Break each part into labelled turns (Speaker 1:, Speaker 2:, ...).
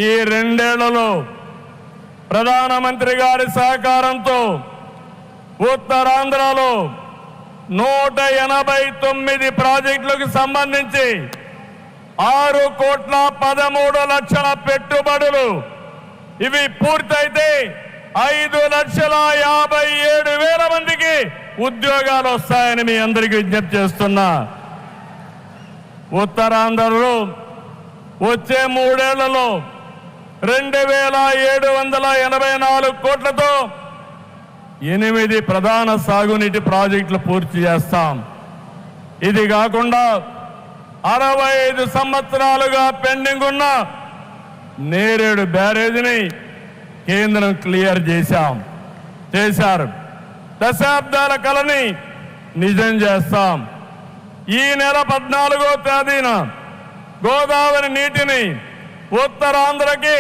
Speaker 1: ఈ 2 ఏళ్లలో ప్రధానమంత్రి గారి సహకారంతో ఉత్తరాంధ్రలో 189 ప్రాజెక్టులకు సంబంధించి 6,13,00,000 పెట్టుబడులు ఇవి పూర్తయితే 5,57,000 మందికి ఉద్యోగాలు వస్తాయని మీ అందరికీ విజ్ఞప్తి చేస్తున్నా. ఉత్తరాంధ్రలో వచ్చే 3 ఏళ్లలో 2,784 కోట్లతో 8 ప్రధాన సాగునీటి ప్రాజెక్టులు పూర్తి చేస్తాం. ఇది కాకుండా 65 సంవత్సరాలుగా పెండింగ్ ఉన్న నేరేడు బ్యారేజీని కేంద్రం క్లియర్ చేశారు. దశాబ్దాల కలని నిజం చేస్తాం. ఈ నెల 14వ తేదీన గోదావరి నీటిని ఉత్తరాంధ్రకి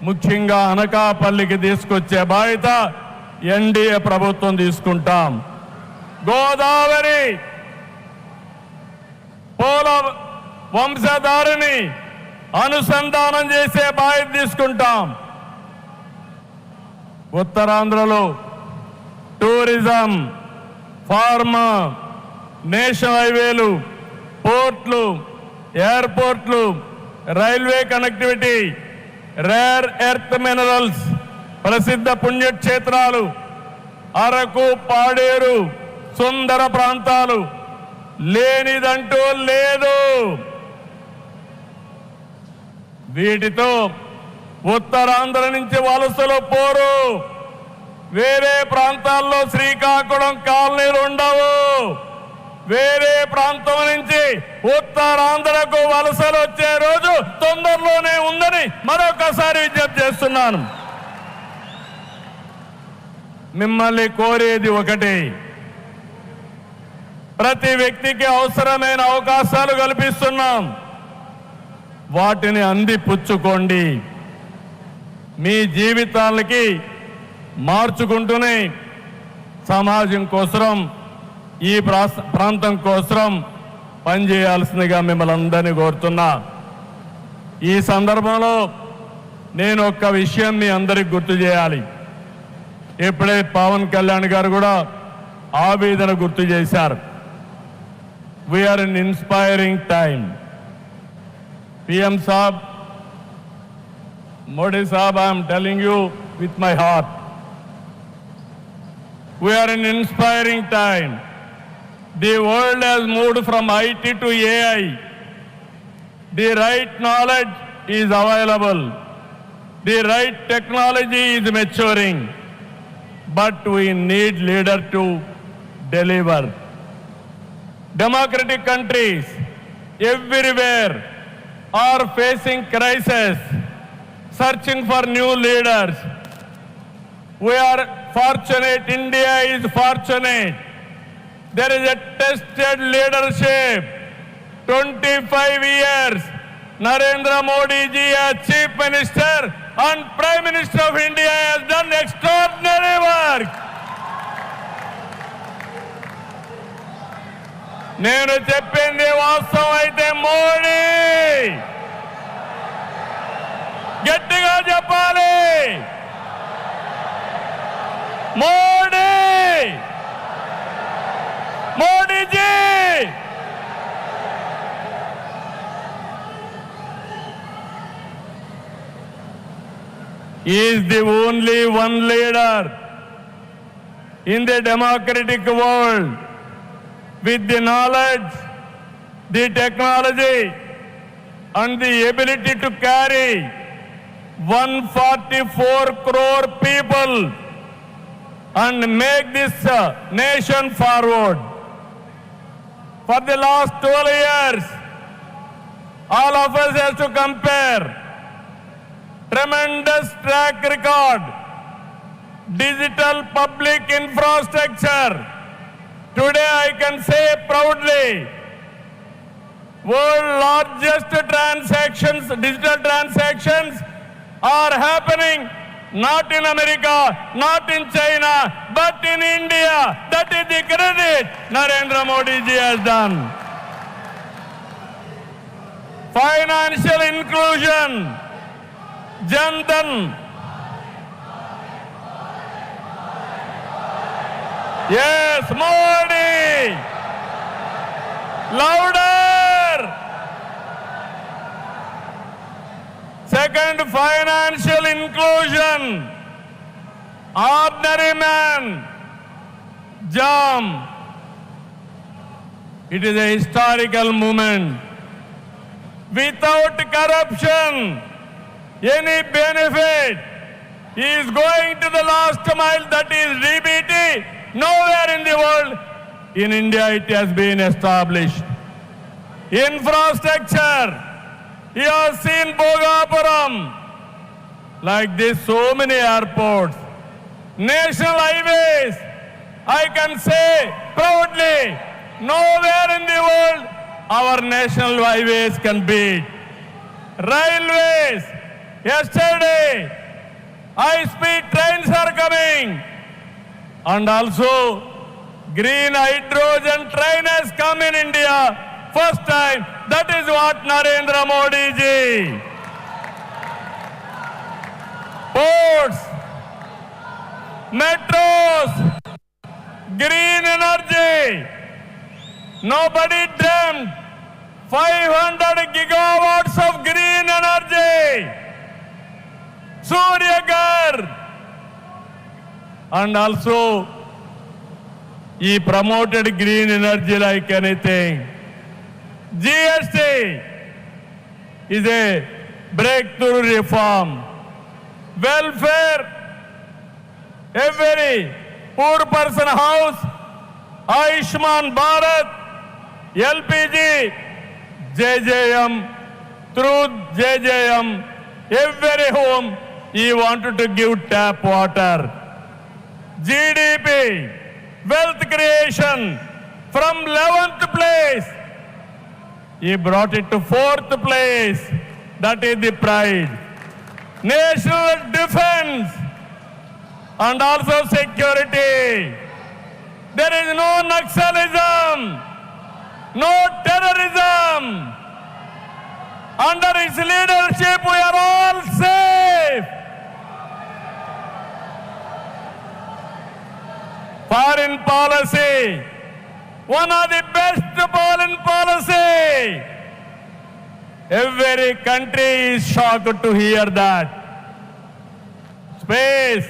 Speaker 1: ముఖ్యంగా అనకాపల్లికి తీసుకొచ్చే బాధ్యత ఎన్డీఏ ప్రభుత్వం తీసుకుంటాం. గోదావరి పోల వంశధారిని అనుసంధానం చేసే బాధ్యత తీసుకుంటాం. ఉత్తరాంధ్రలో టూరిజం, ఫార్మా, నేషనల్ హైవేలు, పోర్ట్లు, ఎయిర్పోర్ట్లు, railway connectivity, rare earth minerals, ప్రసిద్ధ పుణ్యక్షేత్రాలు, అరకు, పాడేరు, సుందర ప్రాంతాలు లేనిదంటూ లేదు. వీటితో ఉత్తరాంధ్ర నుంచి వలసలు పోరు. వేరే ప్రాంతాల్లో శ్రీకాకుళం కాలనీలు ఉండవు. వేరే ప్రాంతం నుంచి ఉత్తరాంధ్రకు వలసలు వచ్చే రోజు తొందరలోనే ఉందని మరొకసారి విజ్ఞప్తి చేస్తున్నాను. మిమ్మల్ని కోరేది ఒకటి, ప్రతి వ్యక్తికి అవసరమైన అవకాశాలు కల్పిస్తున్నాం. వాటిని అందిపుచ్చుకోండి. మీ జీవితాలకి మార్చుకుంటూనే సమాజం కోసం, ఈ ప్రాంతం కోసం పనిచేయాల్సిందిగా మిమ్మల్ని అందరినీ కోరుతున్నా. ఈ సందర్భంలో నేను ఒక్క విషయం మీ అందరికి గుర్తు చేయాలి. ఇప్పుడే పవన్ కళ్యాణ్ గారు కూడా ఆవేదన గుర్తు చేశారు. We are in inspiring time. PM Saab, Modi Saab, I am telling you with my heart. We are in inspiring time. The world has moved from IT to AI. The right knowledge is available. The right technology is maturing. But we need leaders to deliver. Democratic countries everywhere are facing crisis, searching for new leaders. We are fortunate, India is fortunate. There is a tested leadership. 25 years, Narendra Modi ji as Chief Minister and Prime Minister of India has done extraordinary work. నేను చెప్పింది వాస్తవం అయితే మోడీ గట్టిగా చెప్పాలి. Modi, Modiji is the only one leader in the democratic world with the knowledge, the technology and the ability to carry 144 crore people and make this nation forward. For the last 12 years, all of us have to compare tremendous track record, digital public infrastructure. Today I can say proudly, world largest transactions, digital transactions are happening not in America, not in China, but in India. That is the credit Narendra Modi ji has done. Financial inclusion, Jan Dhan. Yes, Modi. Louder. Second, financial inclusion. Ordinary man. Jam. It is a historical moment. Without corruption, any benefit, he is going to the last mile, that is DBT. Nowhere in the world, in India it has been established. Infrastructure, you have seen Bhogapuram, like this so many airports. National highways, I can say proudly, nowhere in the world our national highways can beat. Railways, yesterday, high-speed trains are coming. And also, green hydrogen train has come in India. First time, that is what Narendra Modi ji. Ports, metros, green energy. Nobody dreamt 500 gigawatts of green energy. Surya Ghar. And also, he promoted green energy like anything. GST is a breakthrough reform. Welfare, every poor person house, Ayushman Bharat, LPG, JJM, through JJM, every home he wanted to give tap water. GDP, wealth creation, from 11th place, he brought it to 4th place. That is the pride. National defense and also security. There is no Naxalism, no terrorism. Under his leadership, we are all safe. Foreign policy, one of the best foreign policy. Every country is shocked to hear that. Space,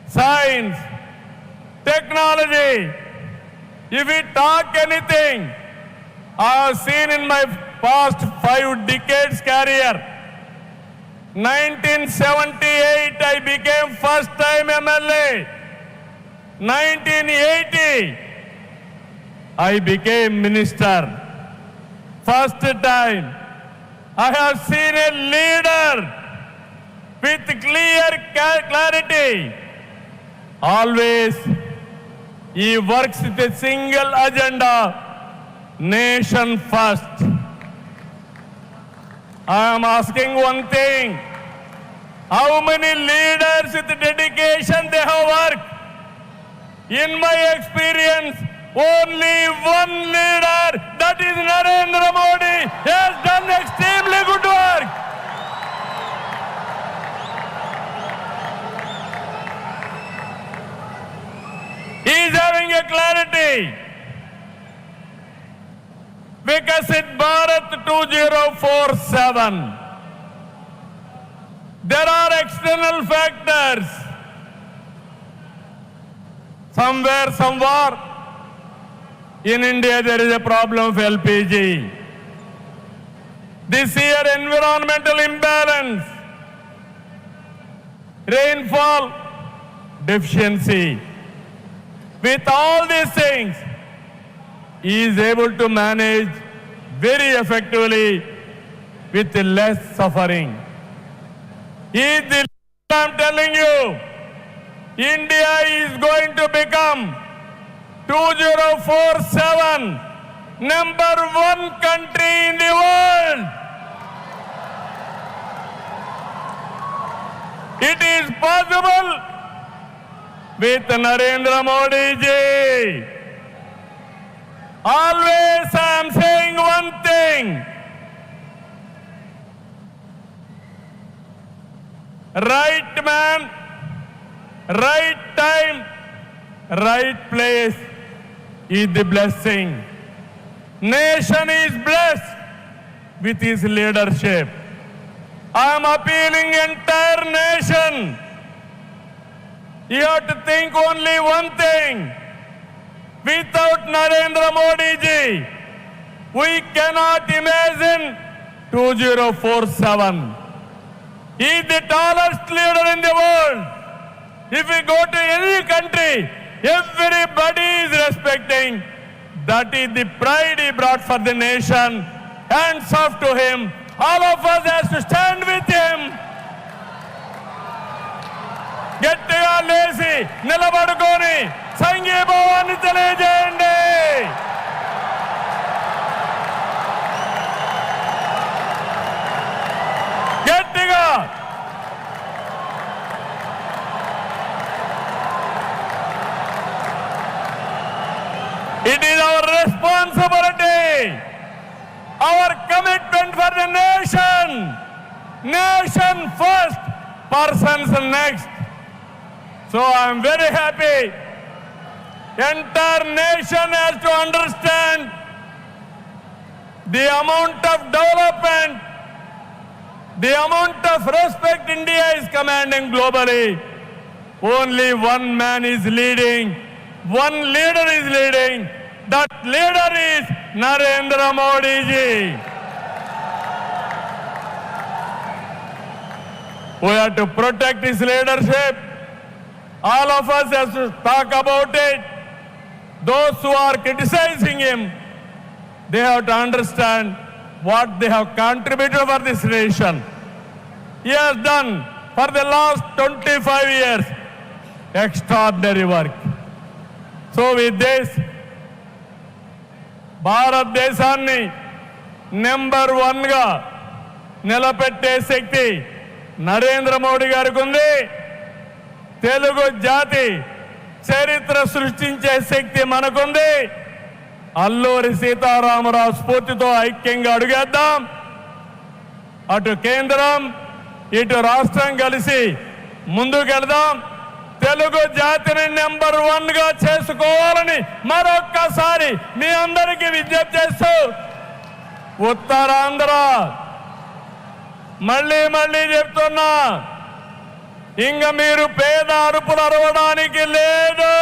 Speaker 1: science, technology. If we talk anything, I have seen in my past 5 decades career. 1978, I became first time MLA. 1980, I became minister. First time, I have seen a leader with clear clarity. Always, he works with a single agenda, nation first. I am asking one thing, how many leaders with dedication they have worked? In my experience, only one leader, that is Narendra Modi, has done extremely good work. He is having a clarity. Vikasit Bharat 2047. There are external factors. Somewhere, in India there is a problem of LPG. This year, environmental imbalance, rainfall deficiency. With all these things, he is able to manage very effectively with less suffering. I am telling you, India is going to become 2047 #1 country in the world. It is possible with Narendra Modi ji. Always I am saying one thing. right man, right time, right place is the blessing. Nation is blessed with his leadership. I am appealing entire nation. You have to think only one thing. Without Narendra Modi ji, we cannot imagine 2047. He is the tallest leader in the world. If we go to any country, everybody is respecting. That is the pride he brought for the nation. Hands off to him. All of us has to stand with him. గట్టిగా లేచి నిలబడుకొని సంఘీభావాన్ని తెలియజేయండి. గట్టిగా It is our responsibility, our commitment for the nation. Nation first, persons next. So I am very happy. Entire nation has to understand the amount of development, the amount of respect India is commanding globally. Only one man is leading. One leader is leading. That leader is Narendra Modi ji. We have to protect his leadership. All of us have to talk about it. Those who are criticizing him, they have to understand what they have contributed for this nation. He has done for the last 25 years extraordinary work. So with this, భారతదేశాన్ని number 1గా నిలబెట్టే శక్తి నరేంద్ర మోడీ గారికి ఉంది. తెలుగు జాతి చరిత్ర సృష్టించే శక్తి మనకుంది. అల్లూరి సీతారామరాజు స్ఫూర్తితో ఐక్యంగా అడుగేద్దాం. అటు కేంద్రం ఇటు రాష్ట్రం కలిసి ముందుకెళ్దాం. తెలుగు జాతిని నెంబర్ 1గా చేసుకోవాలని మరొక్కసారి మీ అందరికీ విజ్ఞప్తి చేస్తూ, ఉత్తరాంధ్ర మళ్ళీ చెప్తున్నా, ఇంక మీరు పేద అరుపులు అరవడానికి లేదు.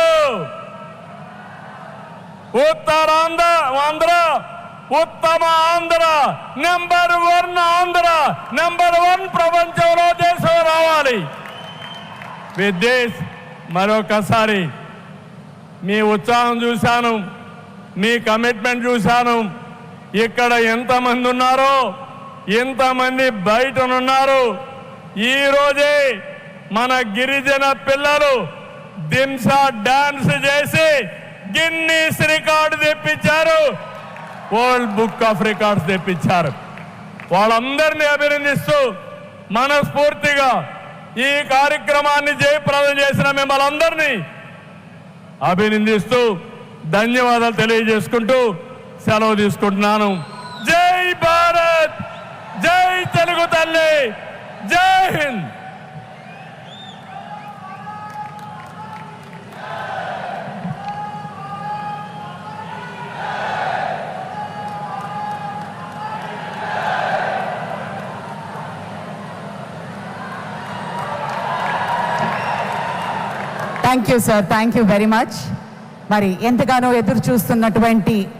Speaker 1: ఉత్తరాంధ్ర ఉత్తమ ఆంధ్ర, నెంబర్ 1 ఆంధ్ర, నెంబర్ 1 ప్రపంచంలో దేశం రావాలి. విత్ దిస్ మరొకసారి మీ ఉత్సాహం చూశాను, మీ కమిట్మెంట్ చూశాను. ఇక్కడ ఎంతమంది ఉన్నారో ఎంతమంది బయటనున్నారు. ఈరోజే మన గిరిజన పిల్లలు దింసా డాన్స్ చేసి గిన్నీస్ రికార్డు తెప్పించారు, వరల్డ్ బుక్ ఆఫ్ రికార్డ్స్ తెప్పించారు. వాళ్ళందరినీ అభినందిస్తూ మనస్ఫూర్తిగా ఈ కార్యక్రమాన్ని జయప్రదం చేసిన మిమ్మల్ని అందరినీ అభినందిస్తూ ధన్యవాదాలు తెలియజేసుకుంటూ సెలవు తీసుకుంటున్నాను. జై భారత్, జై తెలుగు తల్లి, జై Hind.
Speaker 2: Thank you sir, thank you very much. మరి ఎంతగానో ఎదురు చూస్తున్నటువంటి